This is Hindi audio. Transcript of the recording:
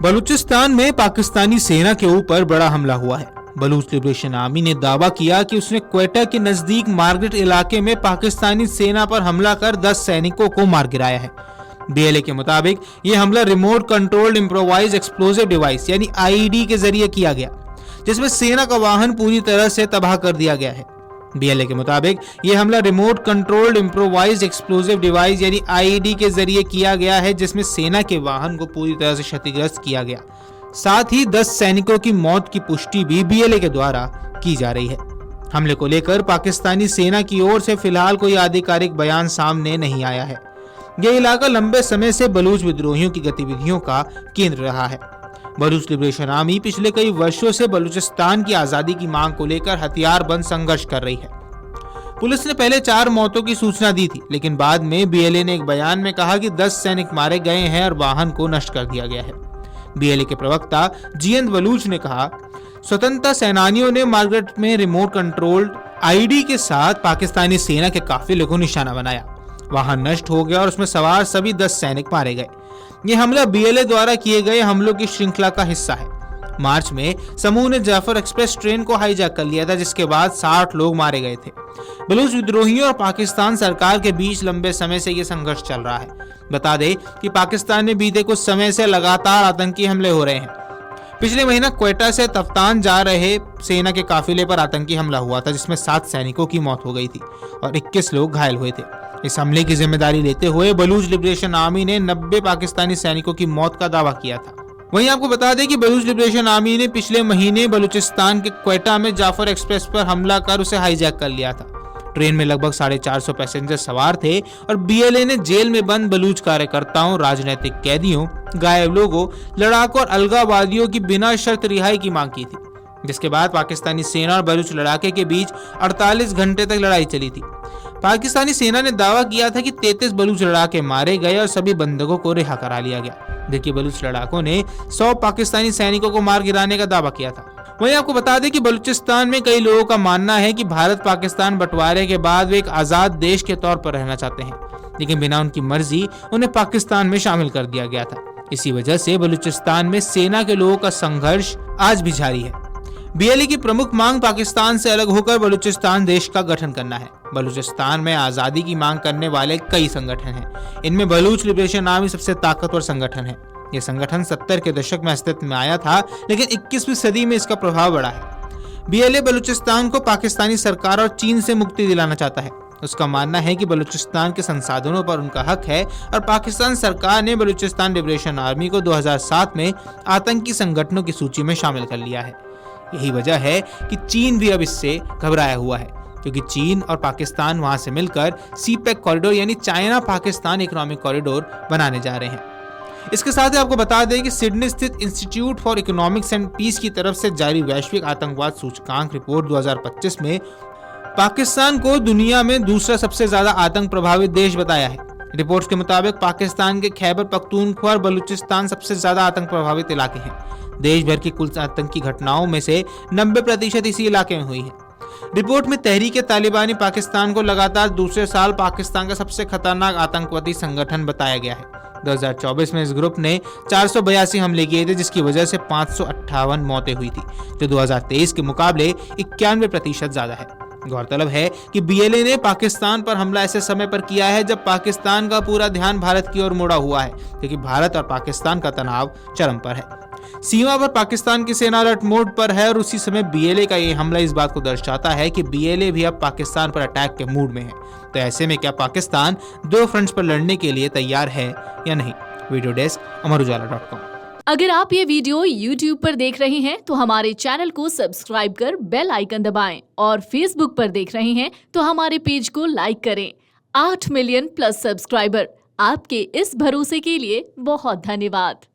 बलूचिस्तान में पाकिस्तानी सेना के ऊपर बड़ा हमला हुआ है। बलूच लिबरेशन आर्मी ने दावा किया कि उसने क्वेटा के नजदीक मार्गरेट इलाके में पाकिस्तानी सेना पर हमला कर 10 सैनिकों को मार गिराया है। बीएलए के मुताबिक यह हमला remote controlled improvise explosive device यानी आईईडी के जरिए किया गया, जिसमें सेना का वाहन पूरी तरह से तबाह कर दिया गया है। बीएलए के मुताबिक यह हमला remote controlled improvise explosive device यानी आईईडी के जरिए किया गया है, जिसमें सेना के वाहन को पूरी तरह से क्षतिग्रस्त किया गया। साथ ही 10 सैनिकों की मौत की पुष्टि भी बीएलए के द्वारा की जा रही है। हमले को लेकर पाकिस्तानी सेना की ओर से फिलहाल कोई आधिकारिक बयान सामने नहीं आया है। यह इलाका लंबे समय से बलूच विद्रोहियों की गतिविधियों का केंद्र रहा है। बलूच लिबरेशन आर्मी पिछले कई वर्षों से बलूचिस्तान की आजादी की मांग को लेकर हथियारबंद संघर्ष कर रही है। पुलिस ने पहले 4 मौतों की सूचना दी थी, लेकिन बाद में बीएलए ने एक बयान में कहा कि 10 सैनिक मारे गए हैं और वाहन को नष्ट कर दिया गया है। बीएलए के प्रवक्ता जीएन बलूच ने कहा, स्वतंत्रता सेनानियों ने मार्गरेट में रिमोट कंट्रोल्ड आईडी के साथ पाकिस्तानी सेना के काफिले को निशाना बनाया। वाहन नष्ट हो गया और उसमें सवार सभी 10 सैनिक मारे गए। यह हमला बीएलए द्वारा किए गए हमलों की श्रृंखला का हिस्सा है। मार्च में समूह ने जाफर एक्सप्रेस ट्रेन को हाईजैक कर लिया था, जिसके बाद 60 लोग मारे गए थे। बलूच विद्रोहियों और पाकिस्तान सरकार के बीच लंबे समय से यह संघर्ष चल रहा है। बता दें कि पाकिस्तान में बीते कुछ समय से लगातार आतंकी हमले हो रहे हैं। पिछले महीना क्वेटा से तफ्तान जा रहे सेना के काफिले पर आतंकी हमला हुआ था, जिसमें 7 सैनिकों की मौत हो गई थी और 21 लोग घायल हुए थे। इस हमले की जिम्मेदारी लेते हुए बलूच लिबरेशन आर्मी ने 90 पाकिस्तानी सैनिकों की मौत का दावा किया था। वहीं आपको बता दें कि बलूच लिबरेशन आर्मी ने पिछले महीने बलूचिस्तान के क्वेटा में जाफर एक्सप्रेस पर हमला कर उसे हाईजैक कर लिया था। ट्रेन में लगभग 450 पैसेंजर सवार थे और बीएलए ने जेल में बंद बलूच कार्यकर्ताओं, राजनीतिक कैदियों, गायब लोगों, लड़ाकों और अलगाववादियों की बिना शर्त रिहाई की मांग की थी, जिसके बाद पाकिस्तानी सेना और बलूच लड़ाके के बीच 48 घंटे तक लड़ाई चली थी। पाकिस्तानी सेना ने दावा किया था कि 33 बलूच लड़ाके मारे गए और सभी बंधकों को रिहा करा लिया गया, जबकि बलूच लड़ाकों ने 100 पाकिस्तानी सैनिकों को मार गिराने का दावा किया था। वहीं आपको बता दें कि बलूचिस्तान में कई लोगों का मानना है कि भारत पाकिस्तान बंटवारे के बाद वे एक आजाद देश के तौर पर रहना चाहते हैं, लेकिन बिना उनकी मर्जी उन्हें पाकिस्तान में शामिल कर दिया गया था। इसी वजह से बलूचिस्तान में सेना के लोगों का संघर्ष आज भी जारी है। बीएलए की प्रमुख मांग पाकिस्तान से अलग होकर बलूचिस्तान देश का गठन करना है। बलूचिस्तान में आजादी की मांग करने वाले कई संगठन हैं। इनमें बलूच लिबरेशन आर्मी सबसे ताकतवर संगठन है। यह संगठन 70 के दशक में अस्तित्व में आया था, लेकिन 21वीं सदी में इसका प्रभाव बढ़ा है। बीएलए बलूचिस्तान को पाकिस्तानी सरकार और चीन से मुक्ति दिलाना चाहता है। उसका मानना है कि बलूचिस्तान के संसाधनों पर उनका हक है और पाकिस्तान सरकार ने बलूचिस्तान लिबरेशन आर्मी को 2007 में आतंकी संगठनों की सूची में शामिल कर लिया है। यही वजह है कि चीन भी अब इससे घबराया हुआ है, क्योंकि चीन और पाकिस्तान वहां से मिलकर सीपेक कॉरिडोर यानी चाइना पाकिस्तान इकोनॉमिक कॉरिडोर बनाने जा रहे हैं। इसके साथ ही आपको बता दें कि सिडनी स्थित institute for economics and peace की तरफ से जारी वैश्विक आतंकवाद सूचकांक रिपोर्ट 2025 में पाकिस्तान को दुनिया में दूसरा सबसे ज्यादा आतंक प्रभावित देश बताया है। रिपोर्ट के मुताबिक पाकिस्तान के खैबर पख्तूनख्वा और बलूचिस्तान सबसे ज्यादा आतंक प्रभावित इलाके हैं। देश भर की कुल आतंकी घटनाओं में से 90% इसी इलाके में हुई है। रिपोर्ट में तहरीक तालिबानी पाकिस्तान को लगातार दूसरे साल पाकिस्तान का सबसे खतरनाक आतंकवादी संगठन बताया गया है। 2024 में इस ग्रुप ने 482 हमले किए थे, जिसकी वजह से 558 मौतें हुई थी, जो 2023 के मुकाबले 91% ज्यादा है। गौरतलब है कि बीएलए ने पाकिस्तान पर हमला ऐसे समय पर किया है जब पाकिस्तान का पूरा ध्यान भारत की ओर मुड़ा हुआ है, क्योंकि भारत और पाकिस्तान का तनाव चरम पर है। सीमा पर पाकिस्तान की सेना अलर्ट मोड पर है और उसी समय बीएलए का ये हमला इस बात को दर्शाता है कि बीएलए भी अब पाकिस्तान पर अटैक के मूड में है। तो ऐसे में क्या पाकिस्तान 2 फ्रंट्स पर लड़ने के लिए तैयार है या नहीं? वीडियो डेस्क अमरुजाला.com। अगर आप ये वीडियो YouTube पर देख रहे हैं तो हमारे चैनल को सब्सक्राइब कर बेल आइकन दबाएं और Facebook पर देख रहे हैं तो हमारे पेज को लाइक करें। 8 मिलियन प्लस सब्सक्राइबर, आपके इस भरोसे के लिए बहुत धन्यवाद।